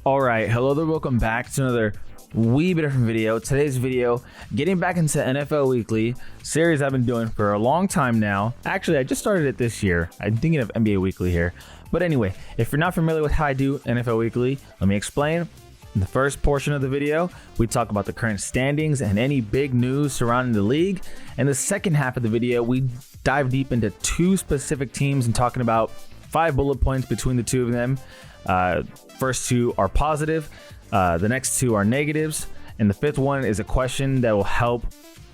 All right, hello there, welcome back to another wee bit different video. Today's video, getting back into NFL Weekly series I've been doing for a long time now. Actually, I just started it this year. I'm thinking of NBA Weekly here. But anyway, if you're not familiar with how I do NFL Weekly, let me explain. In the first portion of the video, we talk about the current standings and any big news surrounding the league. In the second half of the video, we dive deep into two specific teams and talking about 5 bullet points between the two of them. First two are positive, the next two are negatives, and the fifth one is a question that will help,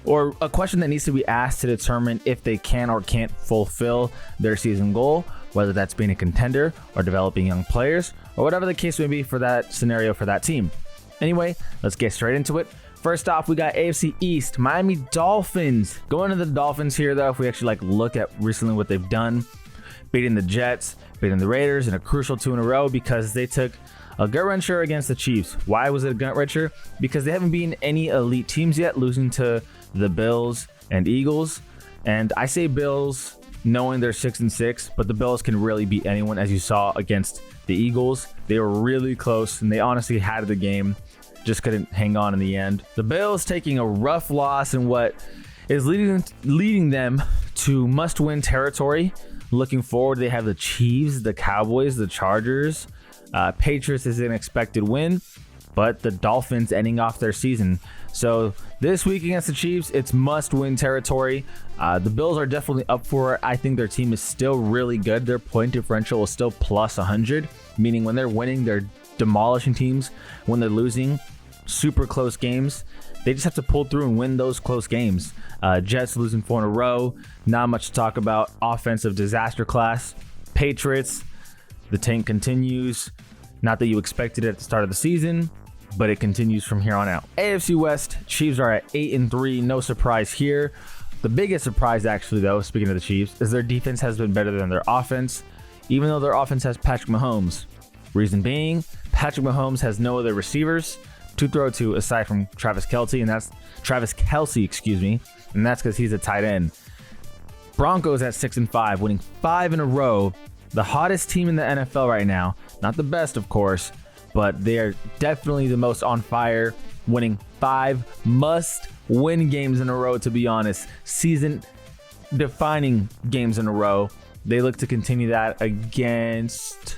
or a question that needs to be asked to determine if they can or can't fulfill their season goal, whether that's being a contender or developing young players, or whatever the case may be for that scenario for that team. Anyway, let's get straight into it. First off, we got AFC East, Miami Dolphins. Going to the Dolphins here, though, if we actually look at recently what they've done, beating the Jets, beating the Raiders in a crucial 2 in a row because they took a gut wrencher against the Chiefs. Why was it a gut wrencher? Because they haven't beaten any elite teams yet, losing to the Bills and Eagles. And I say Bills knowing they're 6-6, but the Bills can really beat anyone, as you saw against the Eagles. They were really close and they honestly had the game, just couldn't hang on in the end. The Bills taking a rough loss in what is leading them to must-win territory. Looking forward, they have the Chiefs, the Cowboys, the Chargers. Patriots is an expected win, but the Dolphins ending off their season. So this week against the Chiefs, it's must-win territory. The Bills are definitely up for it. I think their team is still really good. Their point differential is still plus 100, meaning when they're winning, they're demolishing teams. When they're losing, super close games. They just have to pull through and win those close games. Jets losing 4 in a row. Not much to talk about. Offensive disaster class. Patriots, the tank continues. Not that you expected it at the start of the season, but it continues from here on out. AFC West, Chiefs are at 8-3. No surprise here. The biggest surprise, actually, though, speaking of the Chiefs, is their defense has been better than their offense, even though their offense has Patrick Mahomes. Reason being, Patrick Mahomes has no other receivers to throw to aside from Travis Kelce, and that's because he's a tight end. Broncos at 6-5, winning 5 in a row. The hottest team in the NFL right now. Not the best, of course, but they are definitely the most on fire, winning 5 must-win games in a row, to be honest. Season-defining games in a row. They look to continue that against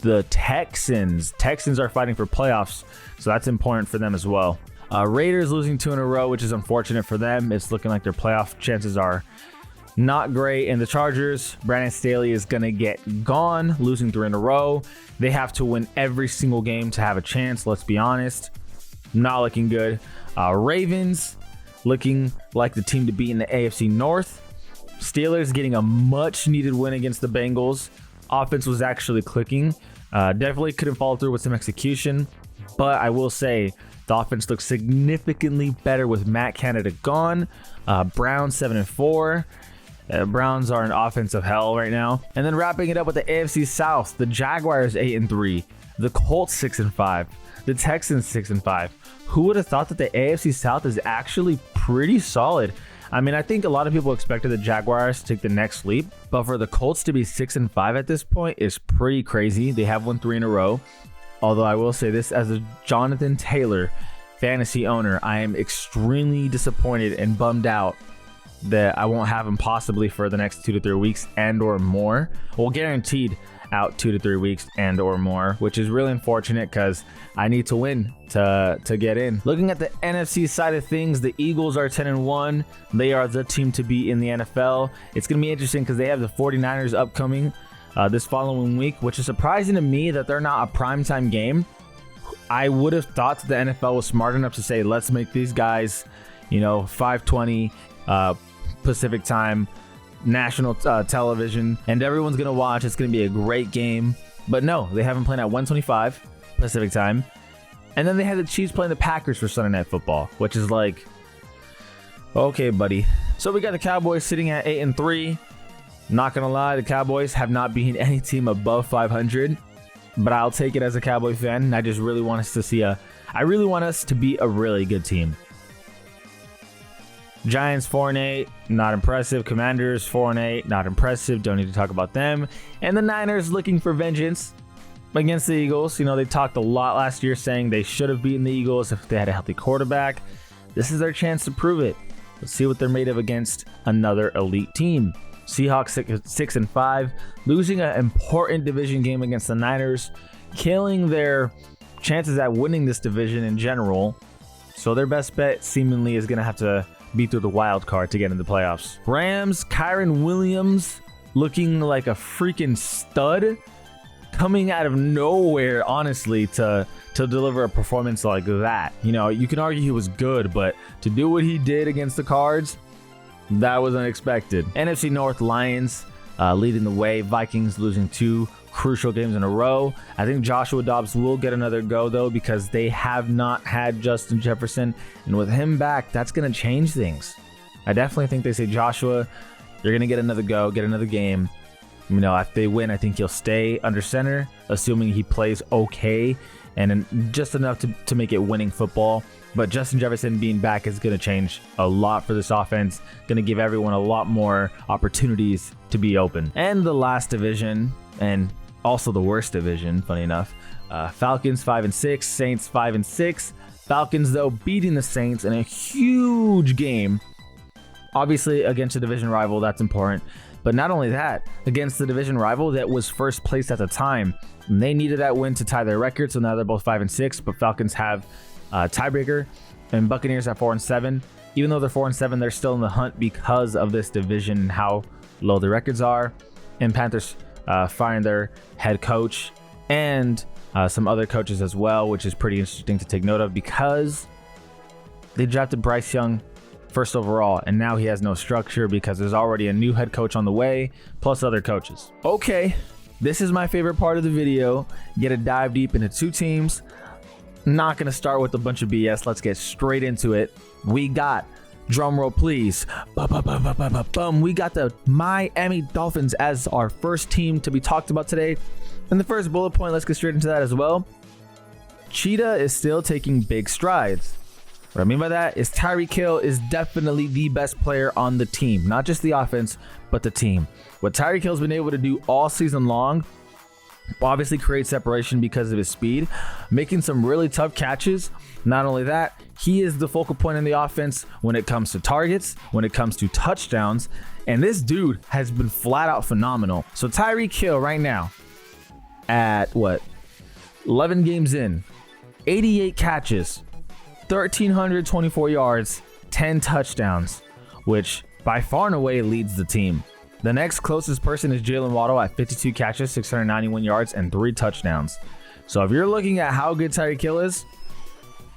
the Texans. Texans are fighting for playoffs, so that's important for them as well. Raiders losing 2 in a row, which is unfortunate for them. It's looking like their playoff chances are not great. And the Chargers, Brandon Staley is going to get gone, losing 3 in a row. They have to win every single game to have a chance, let's be honest. Not looking good. Ravens looking like the team to beat in the AFC North. Steelers getting a much needed win against the Bengals. Offense was actually clicking. Definitely couldn't follow through with some execution, but I will say the offense looks significantly better with Matt Canada gone. Browns 7-4. Browns are an offensive hell right now. And then wrapping it up with the AFC South, the Jaguars 8-3, the Colts 6-5, the Texans 6-5. Who would have thought that the AFC South is actually pretty solid? I mean, I think a lot of people expected the Jaguars to take the next leap, but for the Colts to be 6-5 at this point is pretty crazy. They have won 3 in a row. Although I will say this, as a Jonathan Taylor fantasy owner, I am extremely disappointed and bummed out that I won't have him possibly for the next 2 to 3 weeks and or more. Well, guaranteed out 2 to 3 weeks and or more, which is really unfortunate because I need to win to get in. Looking at the NFC side of things, the Eagles are 10-1. They are the team to beat in the NFL. It's going to be interesting because they have the 49ers upcoming this following week, which is surprising to me that they're not a primetime game. I would have thought that the NFL was smart enough to say, let's make these guys, 5:20 Pacific time, national television, and everyone's going to watch. It's going to be a great game. But no, they haven't played at 1:25 Pacific time. And then they had the Chiefs playing the Packers for Sunday Night Football, which is like, okay, buddy. So we got the Cowboys sitting at 8-3. Not gonna lie, the Cowboys have not beaten any team above 500, but I'll take it as a Cowboy fan. I just really want us to see I really want us to be a really good team. Giants 4-8, not impressive. Commanders 4-8, not impressive. Don't need to talk about them. And the Niners looking for vengeance. against the Eagles. You know, they talked a lot last year saying they should have beaten the Eagles if they had a healthy quarterback. This is their chance to prove it. Let's see what they're made of against another elite team. Seahawks 6-5, losing an important division game against the Niners, killing their chances at winning this division in general. So their best bet seemingly is going to have to be through the wild card to get in the playoffs. Rams, Kyron Williams looking like a freaking stud, coming out of nowhere, honestly, to deliver a performance like that. You know, you can argue he was good, but to do what he did against the Cards, that was unexpected. NFC North, Lions leading the way. Vikings losing 2 crucial games in a row. I think Joshua Dobbs will get another go, though, because they have not had Justin Jefferson. And with him back, that's going to change things. I definitely think they say, Joshua, you're going to get another go, get another game. You know, if they win, I think he'll stay under center, assuming he plays okay and just enough to make it winning football. But Justin Jefferson being back is going to change a lot for this offense, going to give everyone a lot more opportunities to be open. And the last division, and also the worst division, funny enough, Falcons 5-6, Saints 5-6. Falcons, though, beating the Saints in a huge game. Obviously, against a division rival, that's important. But not only that, against the division rival that was first placed at the time, they needed that win to tie their record. So now they're both 5-6, but Falcons have tiebreaker, and Buccaneers at 4-7. Even though they're 4-7, they're still in the hunt because of this division and how low the records are. And Panthers firing their head coach and some other coaches as well, which is pretty interesting to take note of because they drafted Bryce Young first overall, and now he has no structure because there's already a new head coach on the way, plus other coaches. Okay, this is my favorite part of the video. Get a dive deep into 2 teams. Not gonna start with a bunch of BS. Let's get straight into it. We got, drum roll please, we got the Miami Dolphins as our first team to be talked about today. And the first bullet point, let's get straight into that as well. Cheetah is still taking big strides. What I mean by that is Tyreek Hill is definitely the best player on the team, not just the offense, but the team. What Tyreek Hill's been able to do all season long, obviously create separation because of his speed, making some really tough catches. Not only that, he is the focal point in the offense when it comes to targets, when it comes to touchdowns, and this dude has been flat out phenomenal. So Tyreek Hill right now at 11 games in, 88 catches, 1,324 yards, 10 touchdowns, which by far and away leads the team. The next closest person is Jalen Waddle at 52 catches, 691 yards, and 3 touchdowns. So if you're looking at how good Tyreek Hill is,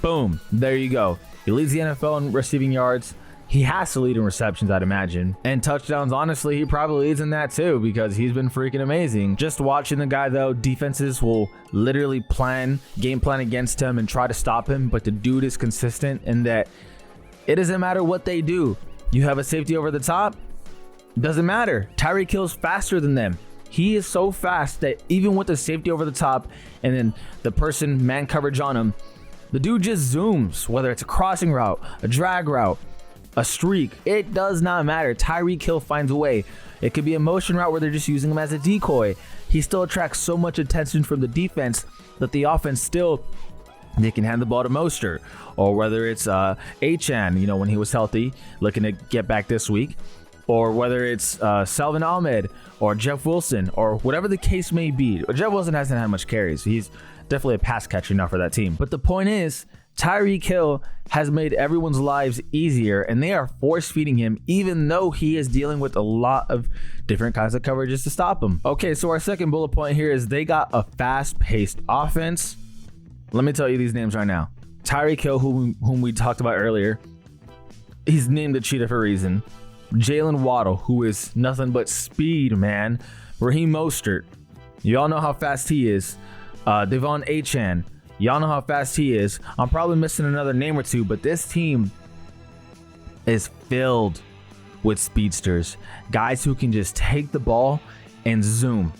boom, there you go. He leads the NFL in receiving yards. He has to lead in receptions, I'd imagine. And touchdowns, honestly, he probably leads in that too because he's been freaking amazing. Just watching the guy, though, defenses will literally game plan against him and try to stop him. But the dude is consistent in that it doesn't matter what they do. You have a safety over the top, doesn't matter. Tyreek Hill's faster than them. He is so fast that even with the safety over the top and then the person man coverage on him, the dude just zooms, whether it's a crossing route, a drag route, a streak, it does not matter. Tyreek Hill finds a way. It could be a motion route where they're just using him as a decoy. He still attracts so much attention from the defense that the offense still, they can hand the ball to Mostert, or whether it's Achane, you know, when he was healthy, looking to get back this week, or whether it's Salvin Ahmed or Jeff Wilson or whatever the case may be. Jeff Wilson hasn't had much carries. He's definitely a pass catcher now for that team. But the point is, Tyreek Hill has made everyone's lives easier, and they are force feeding him, even though he is dealing with a lot of different kinds of coverages to stop him. Okay, so our second bullet point here is they got a fast-paced offense. Let me tell you these names right now. Tyreek Hill, whom we talked about earlier, he's named the Cheetah for a reason. Jalen Waddle, who is nothing but speed, man. Raheem Mostert, y'all know how fast he is. Devon Achane, y'all know how fast he is. I'm probably missing another name or two, but this team is filled with speedsters. Guys who can just take the ball and zoom.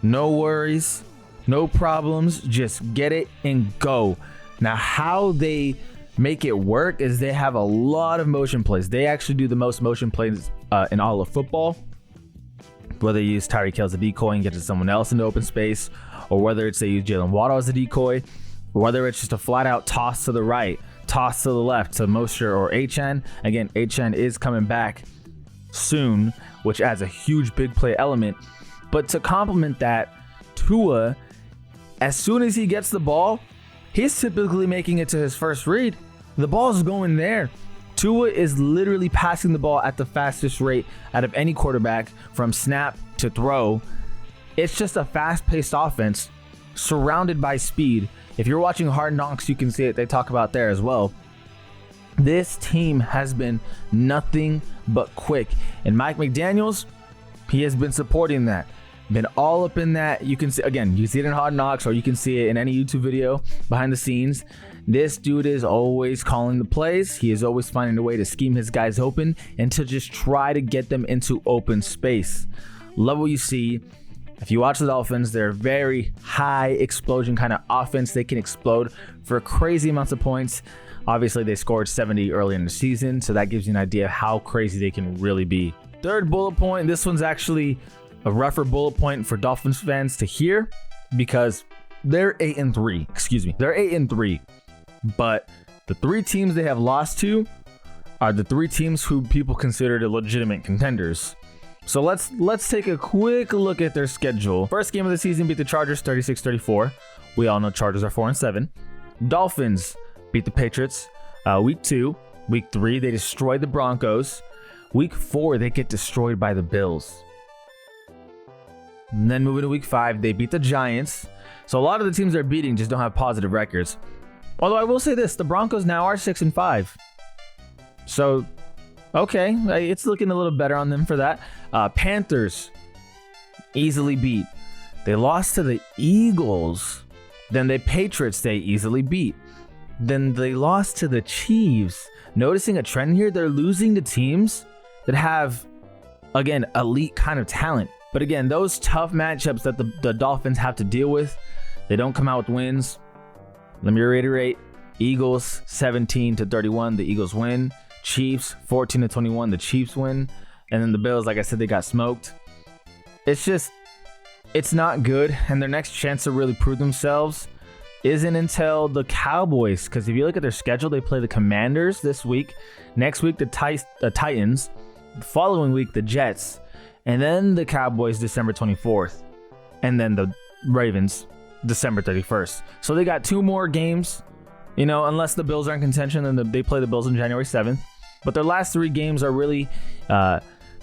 No worries, no problems, just get it and go. Now, how they make it work is they have a lot of motion plays. They actually do the most motion plays in all of football. Whether you use Tyreek Hill as a decoy and get to someone else in the open space, or whether it's they use Jalen Waddle as a decoy, or whether it's just a flat out toss to the right, toss to the left to Mosher or HN. Again, HN is coming back soon, which adds a huge big play element. But to complement that, Tua, as soon as he gets the ball, he's typically making it to his first read. The ball's going there. Tua is literally passing the ball at the fastest rate out of any quarterback from snap to throw. It's just a fast-paced offense surrounded by speed. If you're watching Hard Knocks, you can see it. They talk about there as well. This team has been nothing but quick. And Mike McDaniels, he has been supporting that. Been all up in that. You can see, again, you see it in Hard Knocks, or you can see it in any YouTube video behind the scenes. This dude is always calling the plays. He is always finding a way to scheme his guys open and to just try to get them into open space. Love what you see. If you watch the Dolphins, they're a very high explosion kind of offense. They can explode for crazy amounts of points. Obviously, they scored 70 early in the season, so that gives you an idea of how crazy they can really be. Third bullet point, this one's actually a rougher bullet point for Dolphins fans to hear because they're 8-3. Excuse me, they're 8-3. But the three teams they have lost to are the three teams who people consider legitimate contenders. So let's take a quick look at their schedule. First game of the season beat the Chargers 36-34. We all know Chargers are 4-7. Dolphins beat the Patriots week 2. Week 3 they destroyed the Broncos. Week 4 they get destroyed by the Bills. And then moving to week 5 they beat the Giants. So a lot of the teams they're beating just don't have positive records. Although I will say this, the Broncos now are 6-5. So okay, it's looking a little better on them for that. Panthers easily beat. They lost to the Eagles. Then the Patriots they easily beat. Then they lost to the Chiefs. Noticing a trend here, they're losing to teams that have, again, elite kind of talent. But again, those tough matchups that the Dolphins have to deal with, they don't come out with wins. Let me reiterate, Eagles 17-31, the Eagles win. Chiefs 14-21, the Chiefs win. And then the Bills, like I said, they got smoked. It's not good. And their next chance to really prove themselves isn't until the Cowboys. Because if you look at their schedule, they play the Commanders this week. Next week, the Titans. The following week, the Jets. And then the Cowboys December 24th. And then the Ravens December 31st. So they got 2 more games. You know, unless the Bills are in contention, then they play the Bills on January 7th. But their last 3 games are really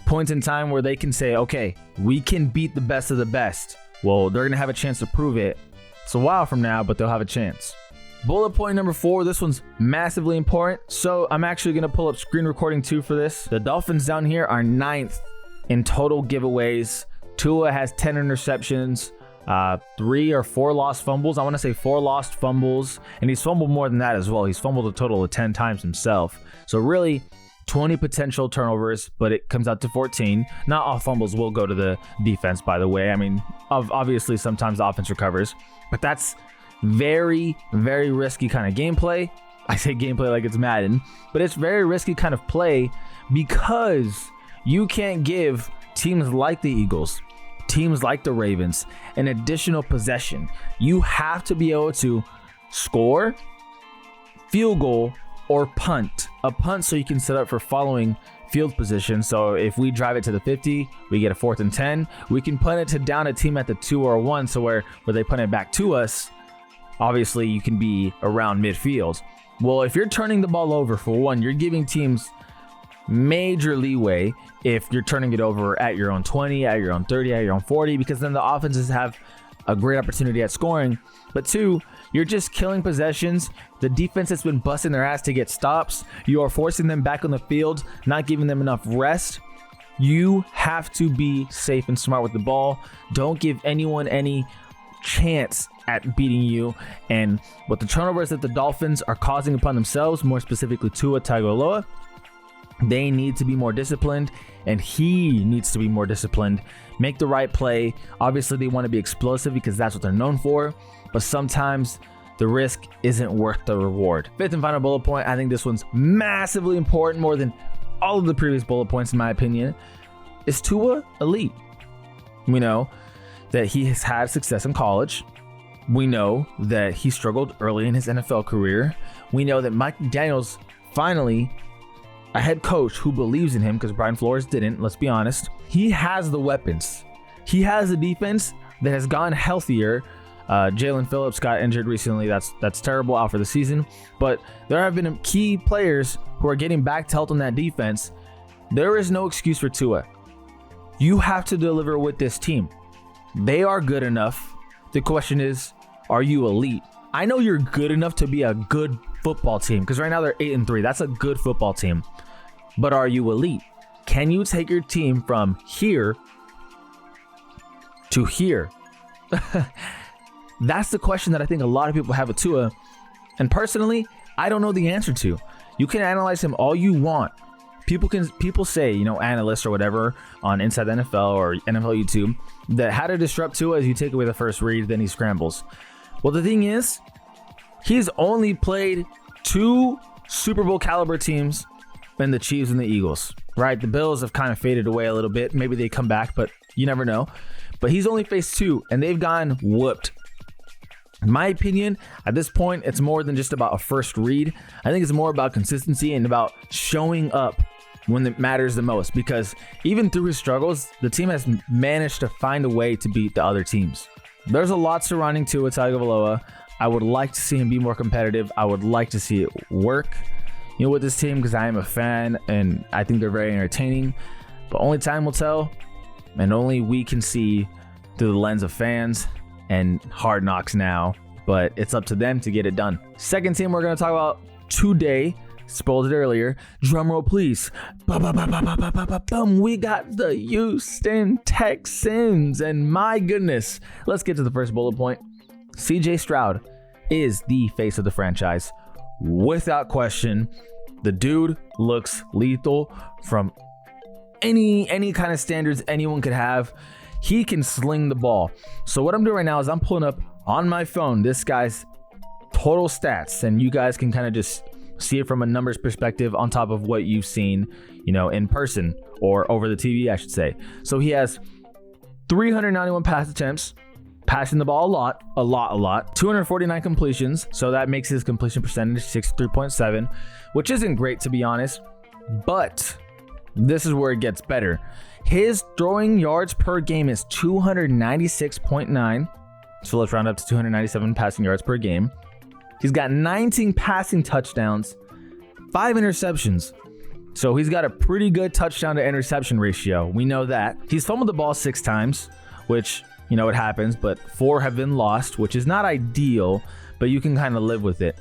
points in time where they can say, okay, we can beat the best of the best. Well, they're going to have a chance to prove it. It's a while from now, but they'll have a chance. Bullet point number 4, this one's massively important. So I'm actually going to pull up screen recording 2 for this. The Dolphins down here are 9th in total giveaways. Tua has 10 interceptions. 3 or 4 lost fumbles. I want to say 4 lost fumbles. And he's fumbled more than that as well. He's fumbled a total of 10 times himself. So really 20 potential turnovers, but it comes out to 14. Not all fumbles will go to the defense, by the way. I mean, obviously sometimes the offense recovers, but that's very, very risky kind of gameplay. I say gameplay like it's Madden, but it's very risky kind of play because you can't give teams like the Eagles, teams like the Ravens, an additional possession. You have to be able to score, field goal, or punt. A punt so you can set up for following field position. So if we drive it to the 50, we get a 4th and 10. We can punt it to down a team at the 2 or 1. So where they punt it back to us, obviously you can be around midfield. Well, if you're turning the ball over, for one, you're giving teams major leeway if you're turning it over at your own 20, at your own 30, at your own 40, because then the offenses have a great opportunity at scoring. But 2, you're just killing possessions. The defense has been busting their ass to get stops. You are forcing them back on the field, not giving them enough rest. You have to be safe and smart with the ball. Don't give anyone any chance at beating you. And with the turnovers that the Dolphins are causing upon themselves, more specifically Tua Tagovailoa, they need to be more disciplined, and he needs to be more disciplined. Make the right play. Obviously, they want to be explosive because that's what they're known for, but sometimes the risk isn't worth the reward. 5th and final bullet point, I think this one's massively important, more than all of the previous bullet points in my opinion. Is Tua elite? We know that he has had success in college. We know that he struggled early in his NFL career. We know that Mike McDaniel's finally a head coach who believes in him, because Brian Flores didn't, let's be honest. He has the weapons. He has a defense that has gone healthier. Jalen Phillips got injured recently. That's terrible, out for the season. But there have been key players who are getting back to health on that defense. There is no excuse for Tua. You have to deliver with this team. They are good enough. The question is, are you elite? I know you're good enough to be a good football team, because right now they're 8-3. That's a good football team. But are you elite? Can you take your team from here to here? That's the question that I think a lot of people have with Tua. And personally, I don't know the answer to. You can analyze him all you want. People say, analysts or whatever on Inside the NFL or NFL YouTube, that how to disrupt Tua is you take away the first read, then he scrambles. Well, the thing is, he's only played 2 Super Bowl caliber teams in the Chiefs and the Eagles, right? The Bills have kind of faded away a little bit. Maybe they come back, but you never know. But he's only faced 2, and they've gotten whooped. In my opinion, at this point, it's more than just about a first read. I think it's more about consistency and about showing up when it matters the most, because even through his struggles, the team has managed to find a way to beat the other teams. There's a lot surrounding Tua Tagovailoa. I would like to see him be more competitive. I would like to see it work, with this team, because I am a fan and I think they're very entertaining. But only time will tell, and only we can see through the lens of fans and Hard Knocks now. But it's up to them to get it done. Second team we're going to talk about today, spoiled it earlier. Drum roll, please. We got the Houston Texans. And my goodness, let's get to the first bullet point. CJ Stroud is the face of the franchise. Without question, the dude looks lethal from any kind of standards anyone could have. He can sling the ball. So what I'm doing right now is I'm pulling up on my phone this guy's total stats, and you guys can kind of just see it from a numbers perspective on top of what you've seen, in person or over the TV, I should say. So he has 391 pass attempts, passing the ball a lot. 249 completions, so that makes his completion percentage 63.7, which isn't great, to be honest. But this is where it gets better. His throwing yards per game is 296.9. So let's round up to 297 passing yards per game. He's got 19 passing touchdowns, 5 interceptions. So he's got a pretty good touchdown to interception ratio. We know that. He's fumbled the ball 6 times, which, it happens, but 4 have been lost, which is not ideal, but you can kind of live with it.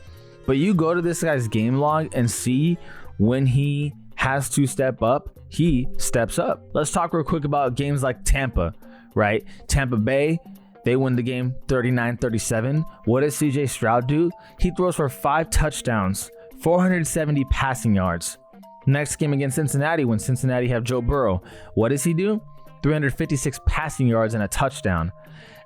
But you go to this guy's game log and see when he has to step up, he steps up. Let's talk real quick about games like Tampa, right? Tampa Bay, they win the game 39-37. What does CJ Stroud do? He throws for 5 touchdowns, 470 passing yards. Next game against Cincinnati, when Cincinnati have Joe Burrow, what does he do? 356 passing yards and a touchdown.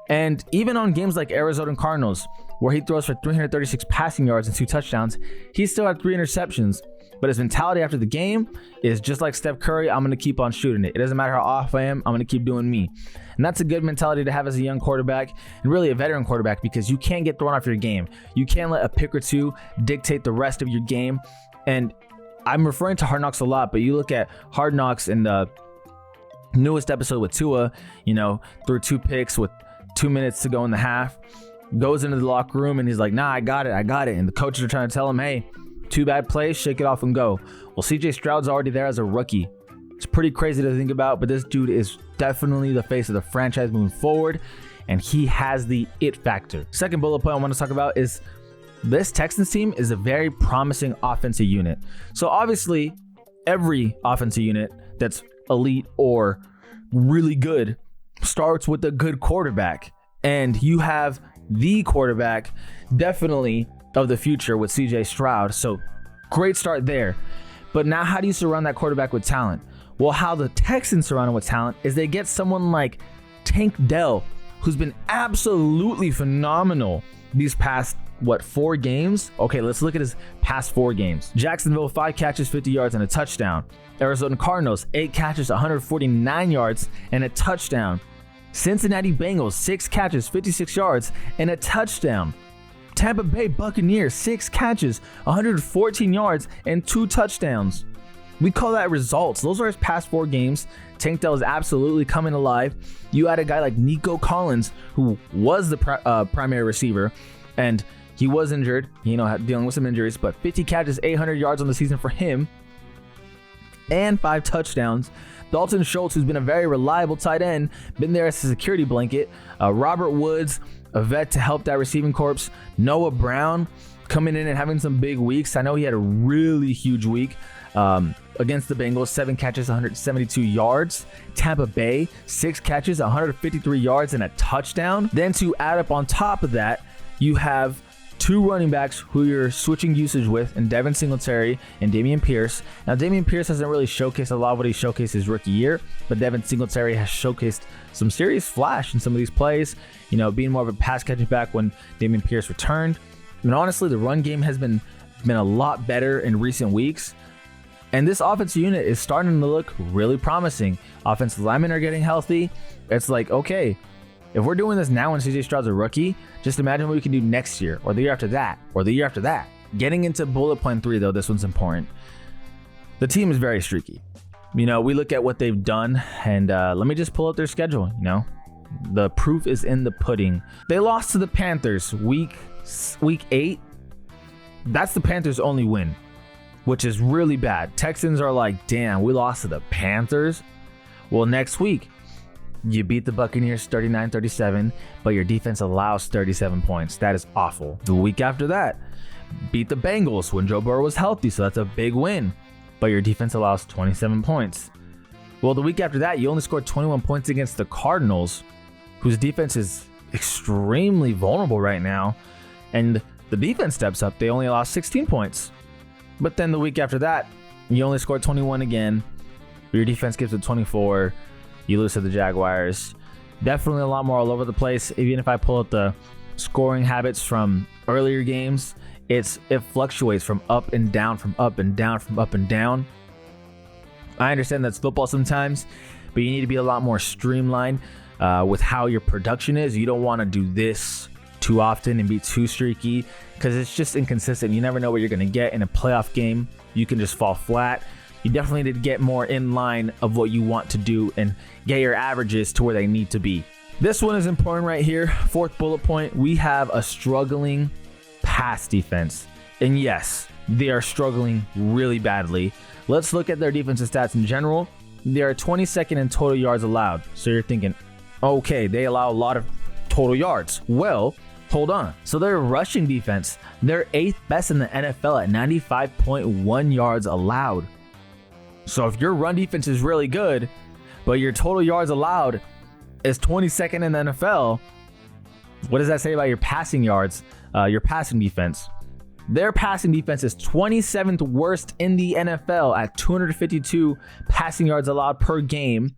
And even on games like Arizona Cardinals, where he throws for 336 passing yards and 2 touchdowns, he still had 3 interceptions. But his mentality after the game is just like Steph Curry, I'm going to keep on shooting it. It doesn't matter how off I am, I'm going to keep doing me. And that's a good mentality to have as a young quarterback, and really a veteran quarterback, because you can't get thrown off your game. You can't let a pick or 2 dictate the rest of your game. And I'm referring to Hard Knocks a lot, but you look at Hard Knocks in the newest episode with Tua, threw 2 picks with 2 minutes to go in the half, goes into the locker room and he's like, nah, I got it. And the coaches are trying to tell him, hey, 2 bad plays, shake it off and go. Well, CJ Stroud's already there as a rookie. It's pretty crazy to think about, but this dude is definitely the face of the franchise moving forward, and he has the it factor. Second bullet point I want to talk about is this Texans team is a very promising offensive unit. So obviously, every offensive unit that's elite or really good starts with a good quarterback, and you have the quarterback definitely of the future with CJ Stroud. So great start there. But now how do you surround that quarterback with talent? Well, how the Texans surround him with talent is they get someone like Tank Dell, who's been absolutely phenomenal these past 4 games? Okay, let's look at his past 4 games. Jacksonville, 5 catches, 50 yards and a touchdown. Arizona Cardinals, 8 catches, 149 yards and a touchdown. Cincinnati Bengals, 6 catches, 56 yards, and a touchdown. Tampa Bay Buccaneers, 6 catches, 114 yards, and 2 touchdowns. We call that results. Those are his past 4 games. Tank Dell is absolutely coming alive. You had a guy like Nico Collins, who was the primary receiver, and he was injured, dealing with some injuries, but 50 catches, 800 yards on the season for him, and 5 touchdowns. Dalton Schultz, who's been a very reliable tight end, been there as a security blanket. Robert Woods, a vet to help that receiving corps. Noah Brown coming in and having some big weeks. I know he had a really huge week against the Bengals, 7 catches, 172 yards. Tampa Bay, 6 catches, 153 yards, and a touchdown. Then to add up on top of that, you have 2 running backs who you're switching usage with, and Devin Singletary and Dameon Pierce. Now, Dameon Pierce hasn't really showcased a lot of what he showcased his rookie year, but Devin Singletary has showcased some serious flash in some of these plays, being more of a pass catching back when Dameon Pierce returned. And honestly, the run game has been a lot better in recent weeks. And this offensive unit is starting to look really promising. Offensive linemen are getting healthy. It's like, okay, if we're doing this now when CJ Stroud's a rookie, just imagine what we can do next year, or the year after that, or the year after that. Getting into bullet point 3, though, this one's important. The team is very streaky. We look at what they've done, and let me just pull up their schedule. The proof is in the pudding. They lost to the Panthers week 8. That's the Panthers' only win, which is really bad. Texans are like, damn, we lost to the Panthers. Well, next week, you beat the Buccaneers 39-37, but your defense allows 37 points. That is awful. The week after that, beat the Bengals when Joe Burrow was healthy, so that's a big win, but your defense allows 27 points. Well, the week after that, you only scored 21 points against the Cardinals, whose defense is extremely vulnerable right now, and the defense steps up. They only allow 16 points. But then the week after that, you only scored 21 again. Your defense gives it 24. You lose to the Jaguars. Definitely a lot more all over the place. Even if I pull up the scoring habits from earlier games, it fluctuates from up and down, from up and down, from up and down. I understand that's football sometimes, but you need to be a lot more streamlined with how your production is. You don't want to do this too often and be too streaky, because it's just inconsistent. You never know what you're going to get in a playoff game. You can just fall flat. You definitely need to get more in line of what you want to do and get your averages to where they need to be. This one is important right here. 4th bullet point, we have a struggling pass defense. And yes, they are struggling really badly. Let's look at their defensive stats in general. They are 22nd in total yards allowed. So you're thinking, okay, they allow a lot of total yards. Well, hold on. So their rushing defense, they're 8th best in the NFL at 95.1 yards allowed. So if your run defense is really good, but your total yards allowed is 22nd in the NFL, what does that say about your passing yards, your passing defense? Their passing defense is 27th worst in the NFL at 252 passing yards allowed per game.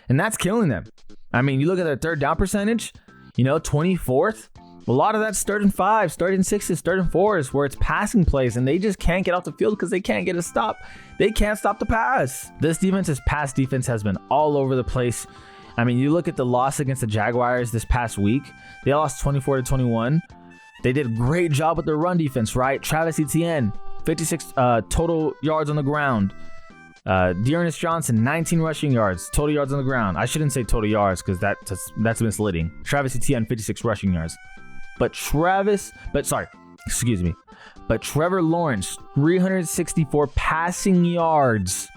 And that's killing them. I mean, you look at their third down percentage, 24th. A lot of that's 3rd and 5, 3rd and 6s, 3rd and 4s, where it's passing plays, and they just can't get off the field because they can't get a stop. They can't stop the pass. This defense's pass defense has been all over the place. I mean, you look at the loss against the Jaguars this past week. They lost 24-21. They did a great job with their run defense, right? Travis Etienne, 56 total yards on the ground. Dearness Johnson, 19 rushing yards, total yards on the ground. I shouldn't say total yards because that's misleading. Travis Etienne, 56 rushing yards. But Trevor Lawrence, 364 passing yards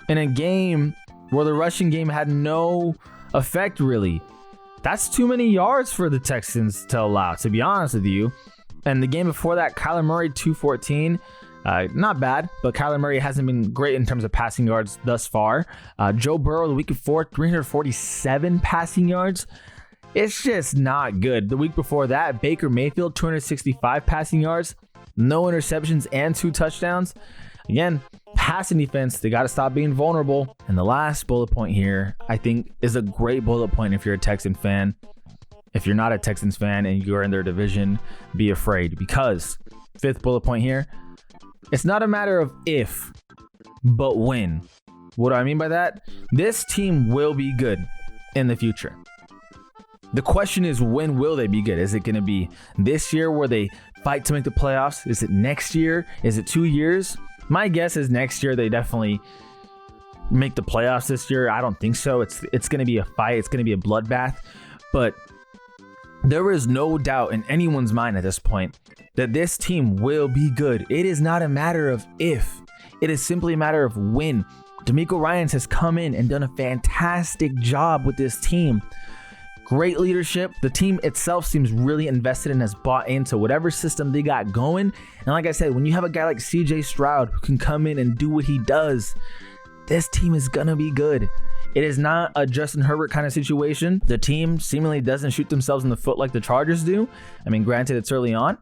in a game where the rushing game had no effect, really. That's too many yards for the Texans to allow, to be honest with you. And the game before that, Kyler Murray, 214. Not bad, but Kyler Murray hasn't been great in terms of passing yards thus far. Joe Burrow, the week before, 347 passing yards. It's just not good. The week before that, Baker Mayfield, 265 passing yards, no interceptions, and 2 touchdowns. Again, passing defense, they got to stop being vulnerable. And the last bullet point here, I think, is a great bullet point if you're a Texan fan. If you're not a Texans fan and you're in their division, be afraid, because 5th bullet point here, it's not a matter of if, but when. What do I mean by that? This team will be good. in the future. The question is, when will they be good? Is it going to be this year where they fight to make the playoffs? Is it next year? Is it 2 years? My guess is next year they definitely make the playoffs. This year, I don't think so. It's going to be a fight. It's going to be a bloodbath. But there is no doubt in anyone's mind at this point that this team will be good. It is not a matter of if. It is simply a matter of when. D'Amico Ryans has come in and done a fantastic job with this team. Great leadership. The team itself seems really invested and has bought into whatever system they got going. And like I said, when you have a guy like CJ Stroud who can come in and do what he does, this team is gonna be good. It is not a Justin Herbert kind of situation. The team seemingly doesn't shoot themselves in the foot like the Chargers do. I mean, granted, it's early on,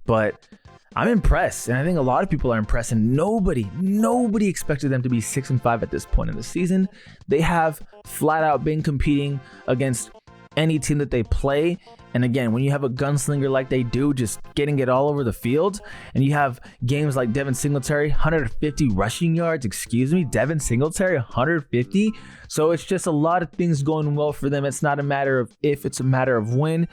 but I'm impressed. And I think a lot of people are impressed. And nobody expected them to be 6-5 at this point in the season. They have flat out been competing against any team that they play. And again, when you have a gunslinger like they do, just getting it all over the field, and you have games like Devin Singletary, 150 rushing yards, Devin Singletary, 150. So it's just a lot of things going well for them. It's not a matter of if, it's a matter of when.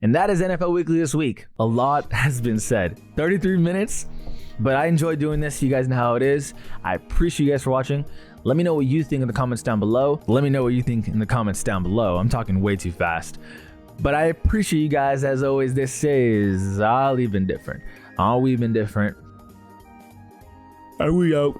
And that is NFL Weekly this week. A lot has been said. 33 minutes, but I enjoy doing this. You guys know how it is. I appreciate you guys for watching. Let me know what you think in the comments down below. I'm talking way too fast. But I appreciate you guys. As always, this is All We've Been Different. And we out.